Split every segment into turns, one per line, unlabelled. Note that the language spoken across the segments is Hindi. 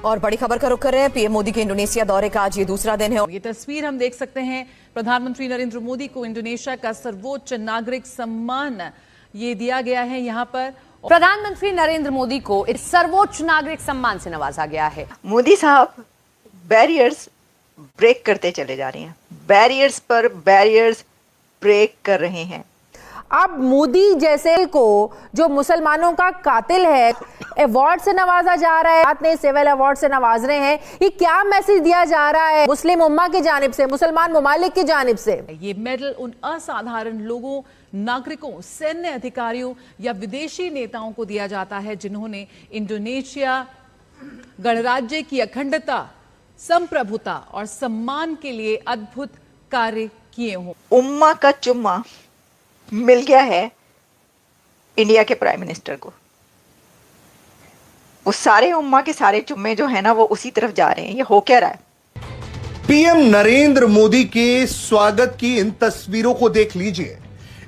और बड़ी खबर का रुख कर रहे हैं। पीएम मोदी के इंडोनेशिया दौरे का आज ये दूसरा दिन है।
ये तस्वीर हम देख सकते हैं, प्रधानमंत्री नरेंद्र मोदी को इंडोनेशिया का सर्वोच्च नागरिक सम्मान ये दिया गया है। यहाँ पर
प्रधानमंत्री नरेंद्र मोदी को इस सर्वोच्च नागरिक सम्मान से नवाजा गया है।
मोदी साहब बैरियर्स ब्रेक करते चले जा रहे हैं, बैरियर्स पर बैरियर्स ब्रेक कर रहे हैं।
अब मोदी जैसे को जो मुसलमानों का कातिल है अवार्ड से नवाजा जा रहा है, रात ने सिविल अवार्ड से नवाज रहे हैं। ये क्या मैसेज दिया जा रहा है मुस्लिम उम्मा की जानिब से, मुसलमान ममालिक की जानिब से?
ये मेडल उन असाधारण लोगों, नागरिकों, सैन्य अधिकारियों या विदेशी नेताओं को दिया जाता है जिन्होंने इंडोनेशिया गणराज्य की अखंडता, संप्रभुता और सम्मान के लिए अद्भुत कार्य किए हों।
उम्मा का चुम्मा मिल गया है इंडिया के प्राइम मिनिस्टर को। वो सारे उम्मा के सारे चुम्मे जो है ना वो उसी तरफ जा रहे हैं। ये हो क्या रहा है?
पीएम नरेंद्र मोदी के स्वागत की इन तस्वीरों को देख लीजिए।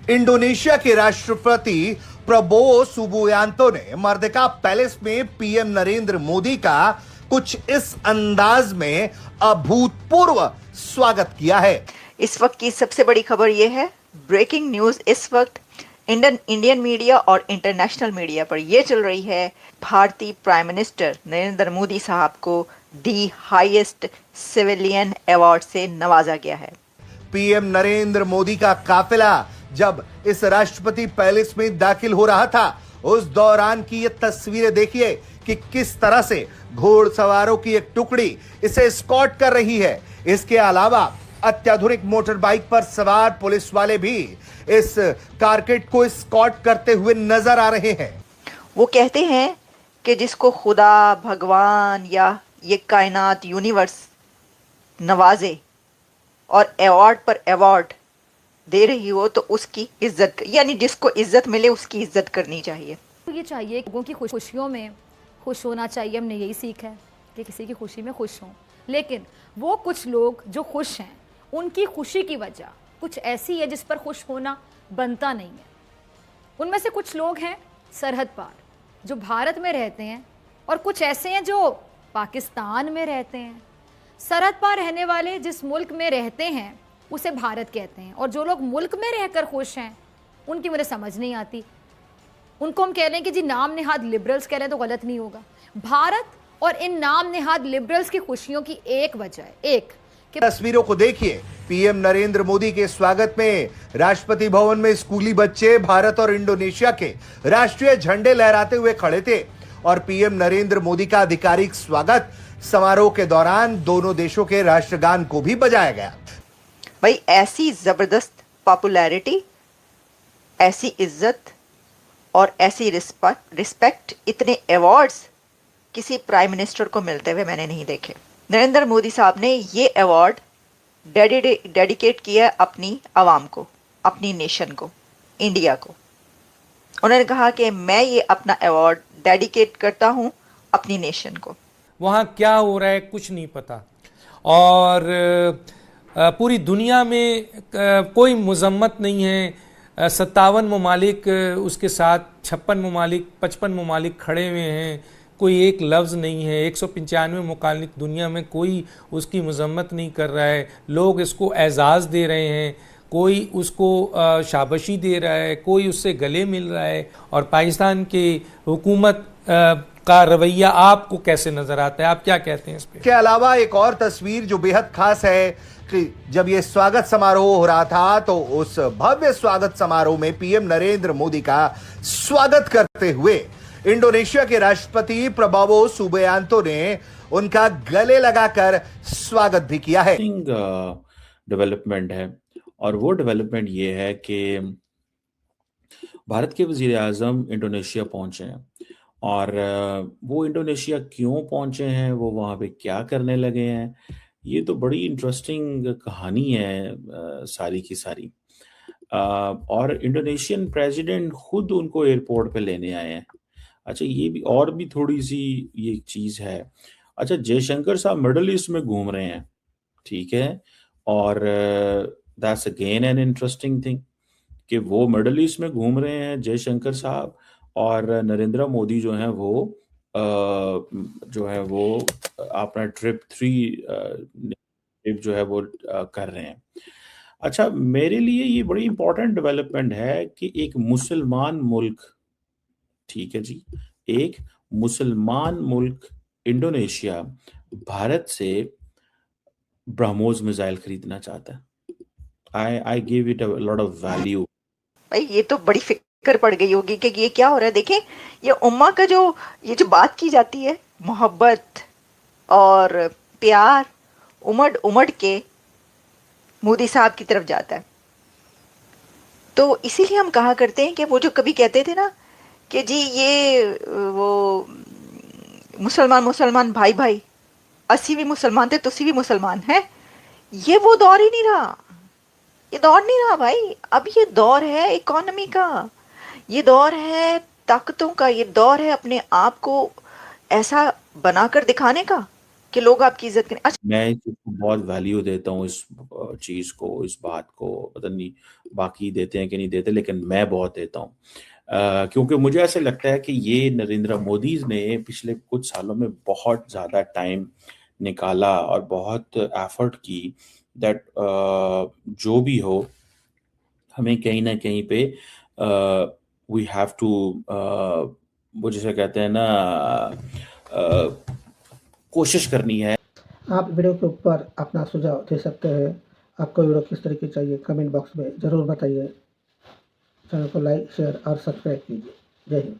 इंडोनेशिया के राष्ट्रपति प्रबोवो सुबियांतो ने मर्देका पैलेस में पीएम नरेंद्र मोदी का कुछ इस अंदाज में अभूतपूर्व स्वागत किया है।
इस वक्त की सबसे बड़ी खबर यह है, ब्रेकिंग न्यूज इस वक्त इंडियन मीडिया और इंटरनेशनल मीडिया पर यह चल रही है, भारतीय प्राइम मिनिस्टर नरेंद्र मोदी साहब को दी हाईएस्ट सिविलियन अवार्ड से नवाजा गया है।
पीएम नरेंद्र मोदी का काफिला जब इस राष्ट्रपति पैलेस में दाखिल हो रहा था, उस दौरान की ये तस्वीरें देखिए कि किस तरह से घोड़सवारों की एक टुकड़ी इसे एस्कॉर्ट कर रही है। इसके अलावा अत्याधुनिक मोटर बाइक पर सवार पुलिस वाले भी इस कारकेट को एस्कॉर्ट करते हुए नजर आ रहे हैं।
वो कहते हैं कि जिसको खुदा, भगवान या ये कायनात, यूनिवर्स नवाजे और अवार्ड पर अवार्ड दे रही हो तो उसकी इज्जत, यानी जिसको इज्जत मिले उसकी इज्जत करनी चाहिए।
ये चाहिए लोगों की खुशियों में खुश होना चाहिए। हमने यही सीखा है कि किसी की खुशी में खुश हों, लेकिन वो कुछ लोग जो खुश हैं उनकी खुशी की वजह कुछ ऐसी है जिस पर खुश होना बनता नहीं है। उनमें से कुछ लोग हैं सरहद पार जो भारत में रहते हैं और कुछ ऐसे हैं जो पाकिस्तान में रहते हैं। सरहद पार रहने वाले जिस मुल्क में रहते हैं उसे भारत कहते हैं, और जो लोग मुल्क में रहकर खुश हैं उनकी मुझे समझ नहीं आती। उनको हम कह रहे हैं कि जी नाम नेहाद लिबरल्स कह रहे हैं तो गलत नहीं होगा। भारत और इन नाम नेहाद लिबरल्स की खुशियों की एक वजह है, एक
तस्वीरों को देखिए। पीएम नरेंद्र मोदी के स्वागत में राष्ट्रपति भवन में स्कूली बच्चे भारत और इंडोनेशिया के राष्ट्रीय झंडे लहराते हुए खड़े थे और पीएम नरेंद्र मोदी का आधिकारिक स्वागत समारोह के दौरान दोनों देशों के राष्ट्रगान को भी बजाया गया।
भाई ऐसी जबरदस्त पॉपुलैरिटी, ऐसी इज्जत और ऐसी रिस्पेक्ट, इतने अवार्ड्स किसी प्राइम मिनिस्टर को मिलते हुए मैंने नहीं देखे। नरेंद्र मोदी साहब ने ये अवार्ड डेडिकेट किया अपनी आवाम को, अपनी नेशन को, इंडिया को। उन्होंने कहा कि मैं ये अपना अवार्ड डेडिकेट करता हूं अपनी नेशन को।
वहाँ क्या हो रहा है कुछ नहीं पता, और पूरी दुनिया में कोई मजम्मत नहीं है। 57 ममालिक उसके साथ, 56 ममालिक, 55 ममालिक खड़े हुए हैं, कोई एक लफ्ज़ नहीं है। 195 ममालिक दुनिया में कोई उसकी मजम्मत नहीं कर रहा है। लोग इसको एजाज़ दे रहे हैं, कोई उसको शाबाशी दे रहा है, कोई उससे गले मिल रहा है। और पाकिस्तान की हुकूमत का रवैया आपको कैसे नजर आता है? आप क्या कहते हैं इस पे?
के अलावा एक और तस्वीर जो बेहद खास है कि जब ये स्वागत समारोह हो रहा था तो उस भव्य स्वागत समारोह में पीएम नरेंद्र मोदी का स्वागत करते हुए इंडोनेशिया के राष्ट्रपति प्रबोवो सुबियांतो ने उनका गले लगाकर स्वागत भी किया है।
डेवलपमेंट है, और वो डेवलपमेंट ये है कि भारत के वजीर आजम इंडोनेशिया पहुंचे हैं, और वो इंडोनेशिया क्यों पहुंचे हैं, वो वहाँ पे क्या करने लगे हैं, ये तो बड़ी इंटरेस्टिंग कहानी है सारी की सारी। और इंडोनेशियन प्रेसिडेंट खुद उनको एयरपोर्ट पे लेने आए हैं। अच्छा, ये भी और भी थोड़ी सी ये चीज है। अच्छा, जयशंकर साहब मिडल ईस्ट में घूम रहे हैं, ठीक है, और that's again an interesting thing कि वो मिडल ईस्ट में घूम रहे हैं जयशंकर साहब, और नरेंद्र मोदी जो हैं वो जो है वो अपना ट्रिप 3 ट्रिप जो है वो कर रहे हैं। अच्छा, मेरे लिए ये बड़ी इंपॉर्टेंट डेवलपमेंट है कि एक मुसलमान मुल्क, ठीक है जी, एक मुसलमान मुल्क इंडोनेशिया भारत से ब्रह्मोस मिसाइल खरीदना चाहता है। I give it a lot of value.
भाई ये तो बड़ी फिक्र पड़ गई होगी कि ये क्या हो रहा है। देखें, ये उम्मा का ये जो बात की जाती है, मोहब्बत और प्यार उमड़ उमड़ के मोदी साहब की तरफ जाता है। तो इसीलिए हम कहा करते हैं कि वो जो कभी कहते थे ना कि जी ये वो मुसलमान मुसलमान भाई भाई, असी भी मुसलमान थे तुसी भी मुसलमान हैं, ये वो दौर ही नहीं रहा। ये दौर नहीं रहा भाई। अब ये दौर है इकोनॉमी का, ये दौर है ताकतों का, ये दौर है अपने आप को ऐसा बनाकर दिखाने का कि लोग आपकी इज्जत करें। अच्छा,
मैं इसको बहुत वैल्यू देता हूँ, इस चीज़ को, इस बात को। पता नहीं बाकी देते हैं कि नहीं देते, लेकिन मैं बहुत देता हूँ। क्योंकि मुझे ऐसे लगता है कि ये नरेंद्र मोदी ने पिछले कुछ सालों में बहुत ज़्यादा टाइम निकाला और बहुत एफर्ट की दैट जो भी हो, हमें कहीं ना कहीं पे वी हैव टू, वो जिसे कहते हैं ना, कोशिश करनी है।
आप वीडियो के ऊपर अपना सुझाव दे सकते हैं। आपको वीडियो किस तरीके की चाहिए कमेंट बॉक्स में ज़रूर बताइए। चैनल को लाइक शेयर और सब्सक्राइब कीजिए। जय हिंद।